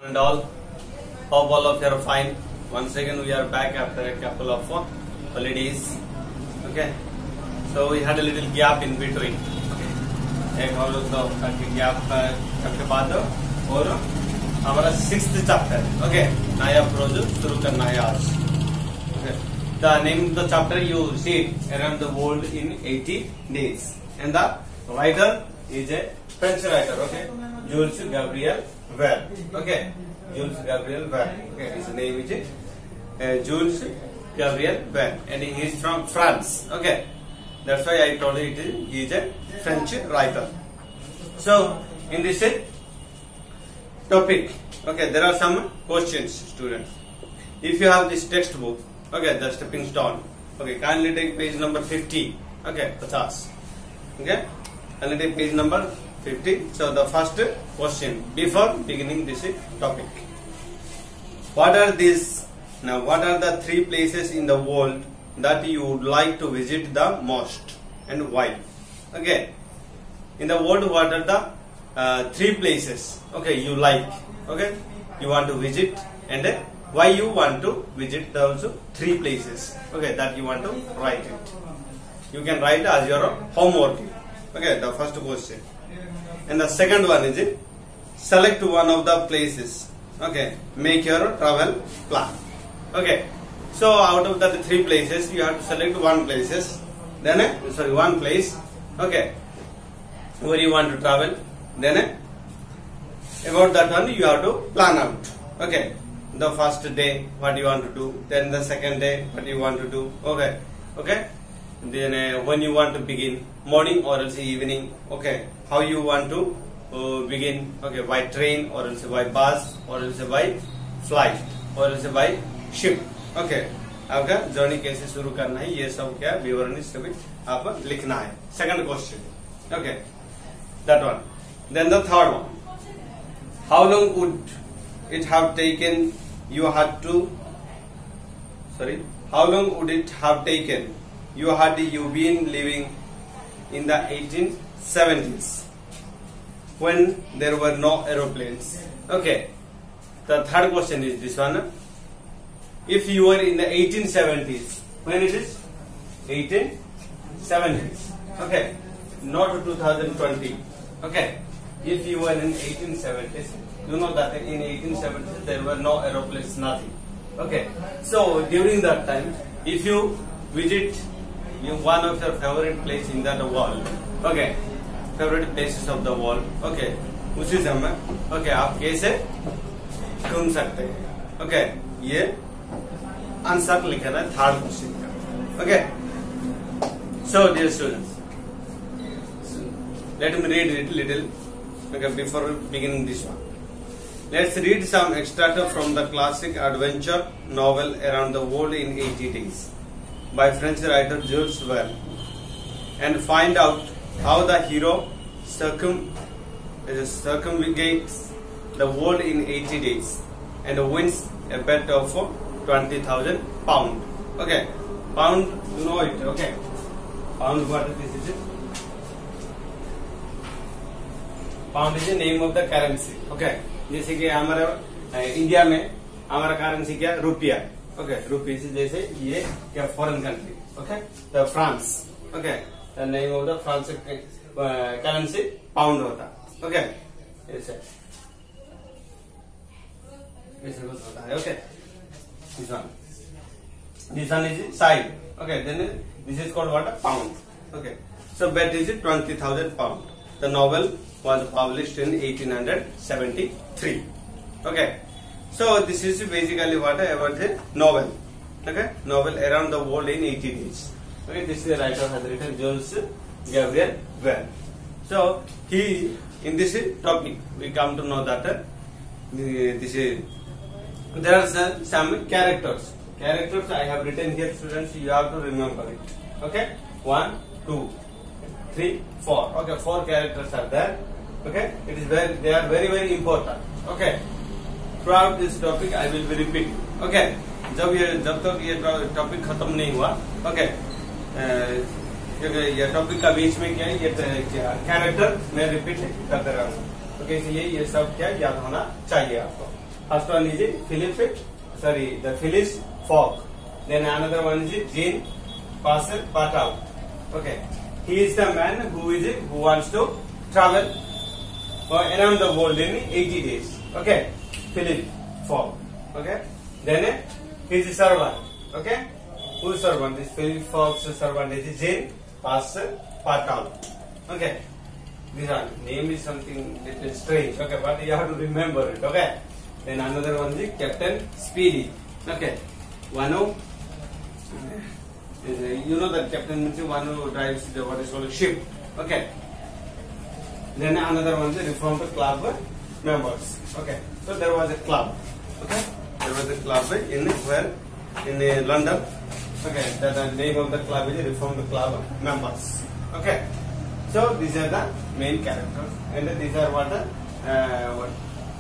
And all, hope all of you are fine. Once again we are back after a couple of holidays. Okay, so we had a little gap in between. एक हम लोग तो gap के बाद और हमारा 6th chapter. Okay, नया project शुरू करना है आज. Okay, the name of the chapter you see around the world in 80 days, and the writer is a French writer. Okay, Jules Gabriel Verne. Okay, Jules Gabriel Verne. Okay, his name is Jules Gabriel Verne, and he is from France. Okay, that's why I told you he is a French writer. So in this topic, okay, there are some questions, students. If you have this textbook, okay, the stepping stone. Okay, kindly take page number 50. Okay, 50. Okay, kindly take page number 50. So the first question before beginning this topic. What are these? Now, what are the 3 places in the world that you would like to visit the most, and why? Okay, in the world, what are the 3 places? Okay, you like. Okay, you want to visit, and why you want to visit those 3 places? Okay, that you want to write it. You can write as your homework. Okay, the first question. And the second one is select one of the places. Okay, make your travel plan. Okay, so out of the 3 places, you have to select one places. Then one place. Okay, where you want to travel. Then about that one you have to plan out. Okay, the first day what you want to do. Then the second day what you want to do. Okay, okay. Then when you want to begin, morning or else evening. Okay, how you want to begin. Okay, by train or else by bus or else by flight or else by ship. Okay, आपका journey कैसे शुरू करना है, ये सब क्या विवरण सभी आप लिखना है. Second question. Okay, that one. Then the third one. How long would it have taken you had to? Sorry. How long would it have taken you been living in the 1870s when there were no aeroplanes? Okay. The third question is this one. If you were in the 1870s, when it is 1870s, okay, not 2020, okay. If you were in 1870s, you know that in 1870s there were no aeroplanes, nothing. Okay, so during that time, if you visit one of your favorite place in that world, okay, favorite places of the world, okay, उसी समय, okay, आप कैसे घूम सकते हैं? Okay, ये answer लिखना है थर्ड क्वेश्चन का. Okay, so dear students, let me read it little. Okay, before beginning this one, let's read some extract from the classic adventure novel Around the World in 80 Days by French writer Jules Verne, and find out how the hero circumnavigates the world in 80 days and wins a bet of 20,000 pound. Okay, pound, you know it. Okay, pound, what is it? Pound is the name of the currency. Okay, जैसे कि हमारे India में हमारा currency क्या रुपया. Okay, रुपये से जैसे ये क्या foreign country. Okay, the France. Okay, the name of the France currency pound होता. Okay, ऐसे कुछ होता है. Okay, this one is side. Okay, then this is called what? A pound. Okay, so bet is 20,000 pound. The novel was published in 1873. Okay, so this is basically what about the novel. Okay, novel Around the World in 80 Days. Okay, this is the writer has written Jules Gabriel Verne. So he, in this topic we come to know that there are some characters. Characters I have written here, students. You have to remember it. Okay, 1, 2, 3, 4. Okay, 4 characters are there. Okay, it is they are very important. Okay, throughout this topic I will be repeating. Okay, जब तक ये topic खत्म नहीं हुआ. Okay, क्योंकि ये topic का बीच में क्या है, ये कैरेक्टर मैं रिपीट करते रहूंगा. Okay, इसलिए ये सब क्या याद होना चाहिए आपको. First one is Philip, the Phileas Fogg. Then another one is Jean Pascal Patau. Okay, he is the man who wants to travel around the world in 80 days. Okay, Philip Fogg. Okay, then his servant. Okay, whose servant? This Philip Fogg's servant is Jean Pascal Patau. Okay, this name is something little strange. Okay, but you have to remember it. Okay. Then another one is Captain Speedy. Okay, one who you know that captain means one who drives the what is called a ship. Okay. Then another one is Reformed Club members. Okay, so there was a club. Okay, there was a club in London. Okay, the name of the club is Reformed Club members. Okay, so these are the main characters, and these are what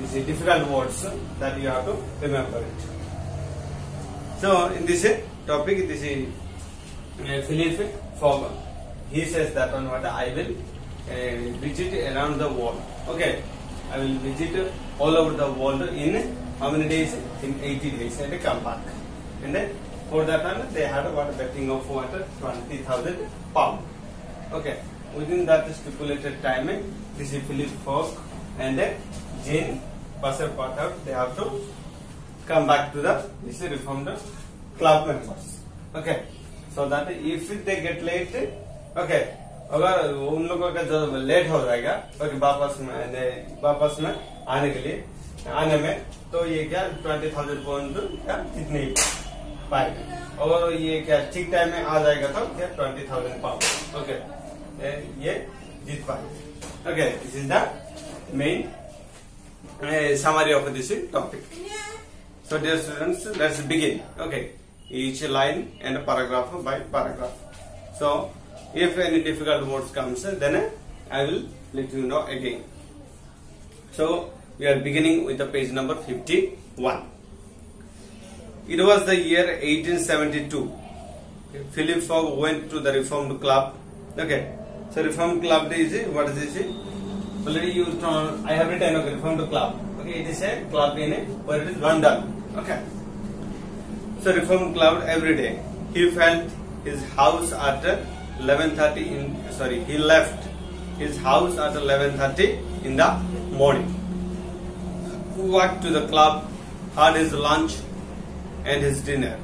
these difficult words that you have to remember it. So in this topic, this is Philip Fogg. He says that on what I will visit around the world. Okay, I will visit all over the world in how many days? In 80 days, and come back. And then for that one, they had a betting of what 20,000 pounds. Okay, within that stipulated time, this is Philip Fogg and Jean Pascal Patau. They have to come back to the Reformed Club members. Okay, so that if they get late, okay, अगर उन लोगों का जब late हो जाएगा okay, वापस में आने में तो ये क्या 20,000 पाउंड क्या जीत नहीं पाएगा, और ये क्या ठीक टाइम में आ जाएगा तो क्या 20,000 पाउंड ओके ये जीत पाएगा. Okay, this is the main summary of this topic. So dear students, let's begin. Okay, each line and paragraph by paragraph. So if any difficult words comes, then I will let you know again. So we are beginning with the page number 51. It was the year 1872. Philip Fogg went to the Reformed Club. Okay, so Reformed Club is what is this? Already used on. I have written okay, Reformed Club. Okay, it is a club in where it is London. Okay, so Reformed Club every day. He felt his house at 11:30 he left his house at 11:30 in the morning. Walked to the club, had his lunch and his dinner,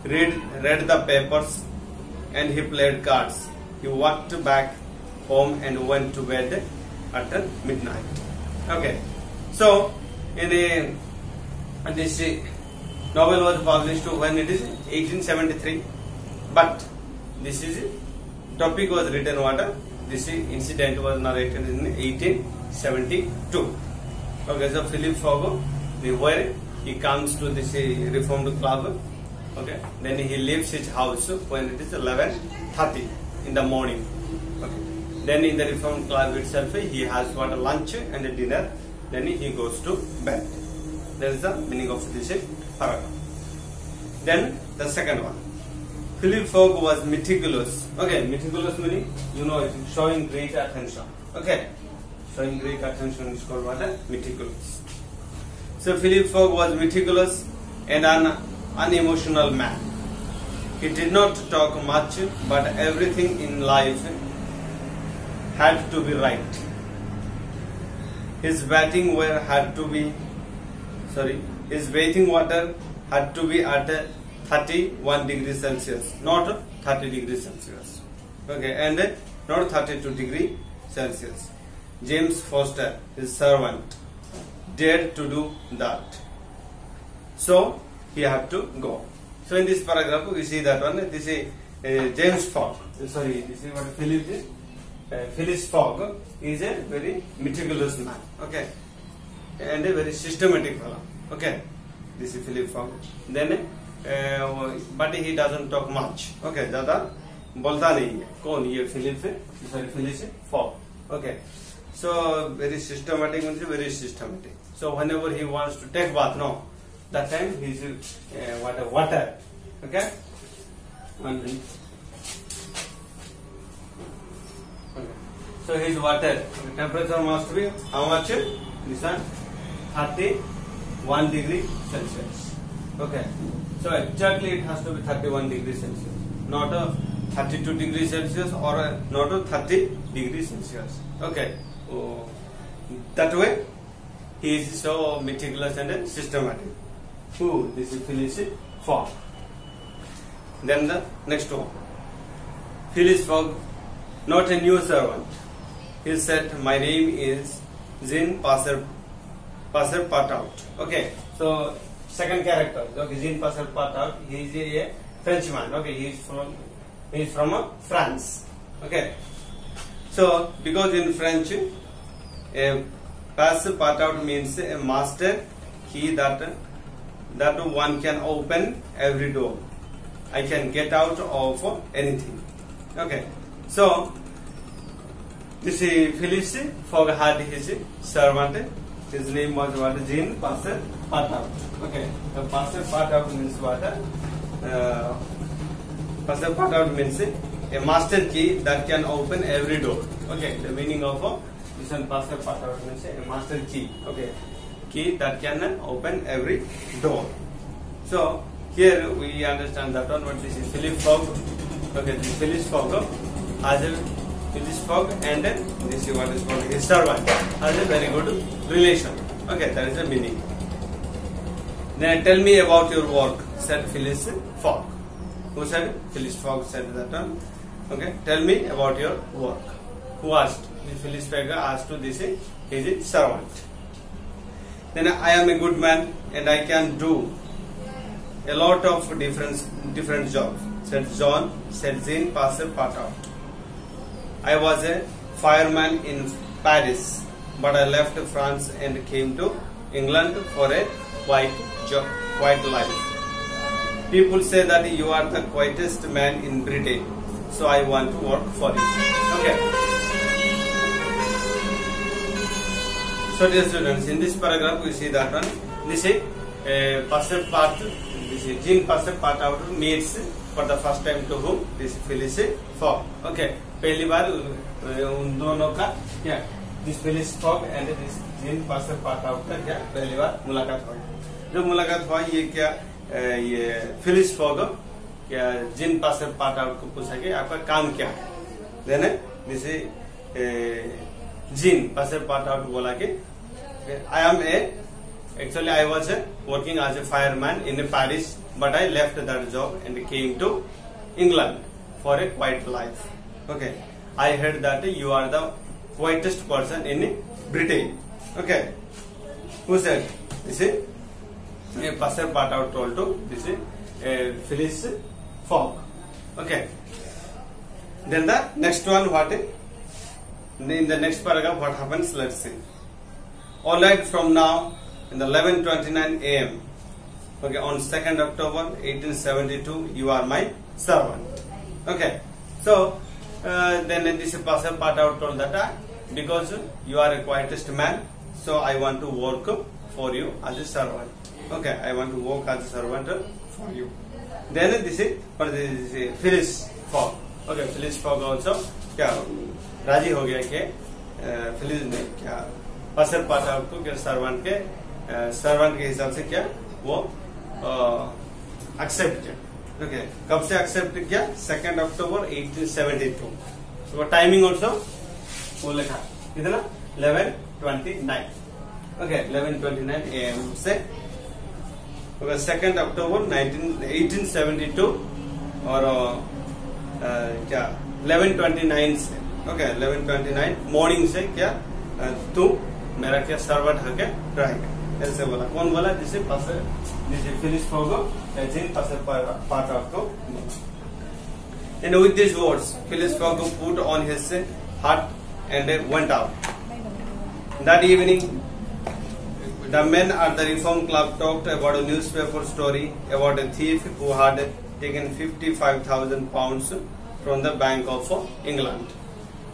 read the papers, and he played cards. He walked back home and went to bed at midnight. Okay, so this novel was published when it is 1873, but this topic was written this incident was narrated in 1872. Okay, so Philip Fogg, where he comes to this Reformed Club. Okay, then he leaves his house when it is 11:30 in the morning. Okay, then in the Reformed Club itself he has a lunch and a dinner. Then he goes to bed. That is the meaning of this paragraph. Then the second one. Philip Fogg was meticulous. Okay, meticulous meaning showing great attention. Okay, showing great attention is called what? Meticulous. So Philip Fogg was meticulous and an unemotional man. He did not talk much, but everything in life had to be right. His bathing water had to be at 31 degrees Celsius, not 30 degrees Celsius. Okay, and not 32 degrees Celsius. James Foster, his servant, dared to do that. So he had to go. So in this paragraph we see that one. This is James Fogg. This is what Philip is. Phileas Fogg is a very meticulous man. Okay, and a very systematic fellow. Okay, this is Philip Fogg. Then but he doesn't talk much. Okay, ज़्यादा बोलता नहीं है. कौन ये Phileas Fogg. Okay, so very systematic means very systematic. So whenever he wants to take bath, that time he is water. Okay, 1 minute. Okay. So his water temperature must be how much? This one 30 1 degree Celsius. Okay, so exactly it has to be 31 degrees Celsius, not a 32 degrees Celsius or not a 30 degrees Celsius. Okay, that way he is so meticulous and systematic. This is Phileas Fogg. Then the next one, Phileas Fogg, not a new servant. He said, "My name is Jean Passepartout." Okay, so second character. Okay, Jean Passepartout. He is a Frenchman. Okay, he is from France. Okay, so because in French, Passepartout means a master key that one can open every door. I can get out of anything. Okay, so this Phileas Fogg had his servant. His name was what? Jean Passepartout. Okay, the Passepartout means what? Passepartout means a master key that can open every door. Okay, the meaning of this one Passepartout means a master key. Okay, key that can open every door. So here we understand that one. What this is Phileas Fogg. Okay, this Phileas Fogg has a Phileas Fogg and this is what is called his servant has a very good relation. Okay, that is the meaning. Then tell me about your work, said Phileas Fogg. Who said? Phileas Fogg said that one. Okay, tell me about your work. Who asked? Phileas Fogg asked to this his servant. Then I am a good man and I can do a lot of different jobs, said Jean Passepartout. I was a fireman in Paris, but I left France and came to England for a quiet life. People say that you are the quietest man in Britain, so I want to work for you. Okay. So dear students, in this paragraph we see that one. This is Jean Passepartout meets for the first time to whom? This Phileas Fogg. Okay, पहली बार उन दोनों का क्या this Phileas Fogg and this Jean Passepartout का क्या पहली बार मुलाकात हुई. जो मुलाकात हुआ ये क्या ये Phileas Fogg क्या Jean Passepartout को पूछा कि आपका काम क्या है. Then this Jean Passepartout बोला कि Actually, I was working as a fireman in Paris, but I left that job and came to England for a quiet life. Okay, I heard that you are the quietest person in Britain. Okay, who said? This is Passepartout told to this is Phileas Fogg. Okay, then the next one, what? In the next paragraph, what happens? Let's see. All right, from now. In the 11:29 a.m. Okay, on 2nd October 1872, you are my servant. Okay, so then this Passepartout told that because you are a quietest man, so I want to work for you as a servant. Okay, I want to work as a servant for you. Then this is Phileas Fogg. Okay, Phileas Fogg also क्या राजी हो गया कि Phileas ने क्या Passepartout को क्या servant के हिसाब से क्या वो एक्सेप्टेड. ओके, कब से एक्सेप्ट किया? 2nd October 1872. तो टाइमिंग ऑल्सो वो लिखा कितना 11:29. ओके, 11:29 AM से 2nd October 1872 और क्या 11:29 से. ओके, 11:29 मॉर्निंग से क्या तू मेरा क्या सर्वेंट होके रहेगा ऐसे बोला. कौन बोला? जिसे Phileas Fogg Jean Passepartout को. And with these words, Phileas Fogg put on his hat and went out. That evening, the men at the Reform Club talked about a newspaper story about a thief who had taken £55,000 from the Bank of England.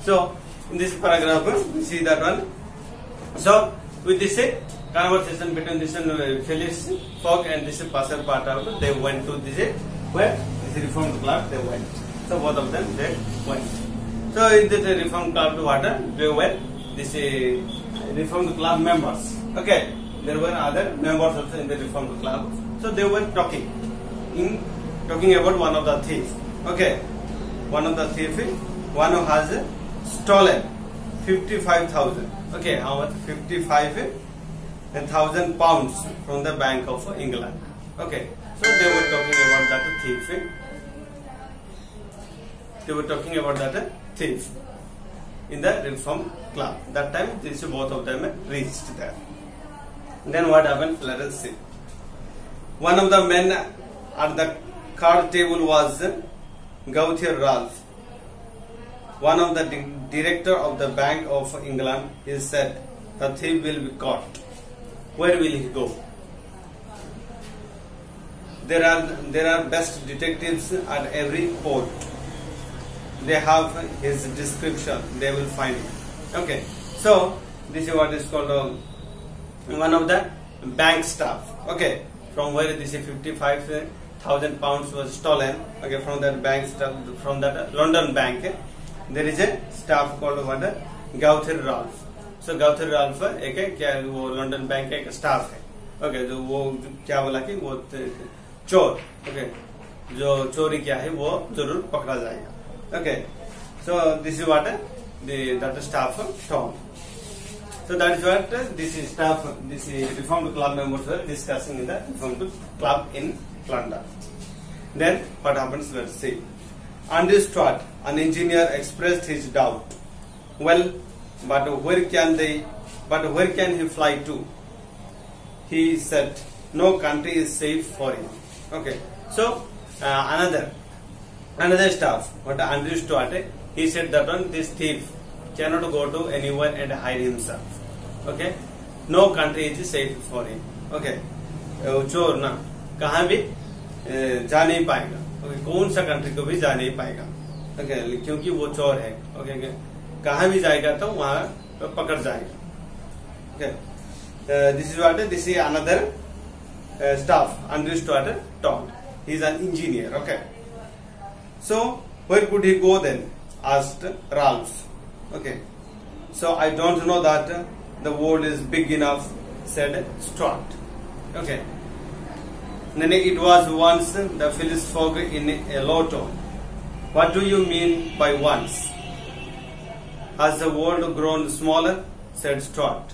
So, in this paragraph, we see that one. So, with this conversation between this Phileas Fogg and this Passepartout, they went to this where this Reform Club. They went. So both of them they went. So in this Reform Club, what they were this Reform Club members. Okay, there were other members also in the reformed club. So they were talking about one of the thief. Okay, one of the thief, one who has stolen 55,000. Okay, how much? 55,000 pounds from the Bank of England. Okay, so they were talking about that thief. They were talking about that thief in the reform club. That time, these both of them reached there. Then what happened? Let us see. One of the men at the card table was Gauthier Ralph, one of the director of the Bank of England. He said, the thief will be caught. Where will he go? There are best detectives at every port. They have his description. They will find him. Okay. So this is what is called one of the bank staff. Okay. From where this 55,000 pounds was stolen. Okay. From that bank staff, from that London bank, there is a staff called what? Gauthier Ralph. So Gauthier Ralph एक क्या वो London bank का एक staff है. Okay, जो वो क्या बोला कि वो चोर. ओके, जो चोरी किया है वो जरूर पकड़ा जाएगा. Okay, so this is what that staff told. So that is what this staff, this reformed club members were discussing in the reformed club in London. Then what happens? Let's see. Andrew Stuart, an engineer, expressed his doubt. Well, but where can he fly to? He said, no country is safe for him. Okay, so another staff, what Andrew Stuart, he said that this thief cannot go to anywhere and hide himself. Okay, no country is safe for him. Okay, चोर ना कहाँ भी जा नहीं पाएगा. Okay, कौन सा country को भी जा नहीं पाएगा. Okay, क्योंकि वो चोर है. Okay, कहाँ भी जाएगा तो वहाँ पकड़ जाएगा. Okay, this is what this is another staff Andrew Stuart told. He is an engineer. Okay. So, where could he go then? Asked Ralph. Okay. So, I don't know that the world is big enough, said Stuart. Okay. Then it was once, the Phyllis spoke in a low tone. What do you mean by once? Has the world grown smaller? Said Stuart.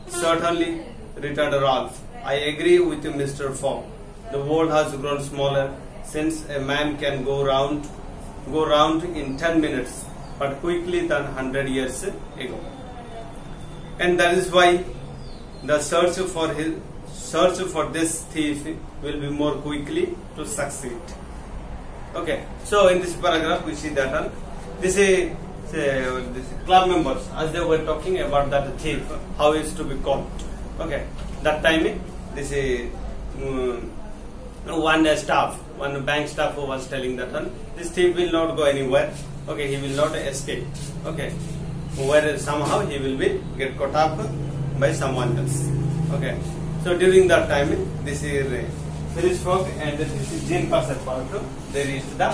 Certainly, returned Ralph. I agree with Mr. Fogg. The world has grown smaller, since a man can go round in 10 minutes, but quickly than 100 years ago. And that is why the search for this thief will be more quickly to succeed. Okay, so in this paragraph we see that this club members, as they were talking about that thief, how is to be caught. Okay, that time this one bank staff who was telling that this thief will not go anywhere. Okay, he will not escape. Okay, where somehow he will be get caught up by someone else. Okay, so during that time, this is Phyllis Fogg and this is Jean Passepartout. They reached the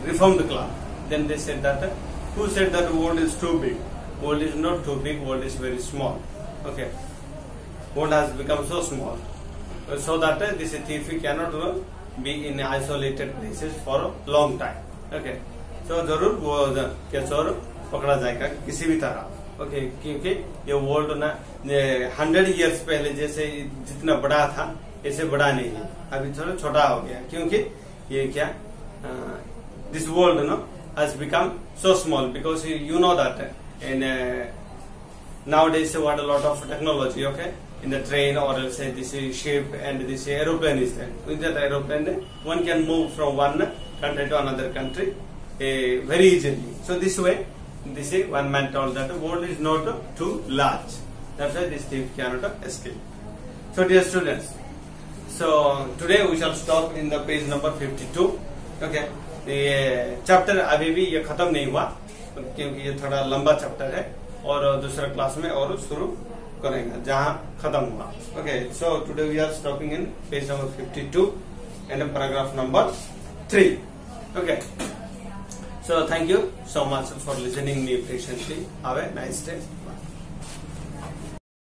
reformed club. Then they said that who said that the world is too big? World is not too big. World is very small. Okay, world has become so small. So that this thief cannot be in isolated places for a long time. Okay, so जरूर वो क्या चोर पकड़ा जाएगा किसी भी तरह. Okay, क्योंकि ये वर्ल्ड ना 100 years पहले जैसे जितना बड़ा था ऐसे बड़ा नहीं है. अभी थोड़ा छोटा हो गया क्योंकि ये क्या this world has become so small because you know that in nowadays what a lot of technology. Okay, in the train or else say this ship and this aeroplane is there. With that aeroplane, one can move from one country to another country very easily. So this way, this one man told that the world is not too large. That's why this thief cannot escape. So dear students, so today we shall stop in the page number 52. Okay, ये chapter अभी भी ये खत्म नहीं हुआ क्योंकि ये थोड़ा लंबा चैप्टर है और दूसरा क्लास में और शुरू करेंगे जहाँ खत्म हुआ. Okay, so today we are stopping in page number 52 and paragraph number 3. Okay, so thank you so much for listening me patiently. Have a nice day.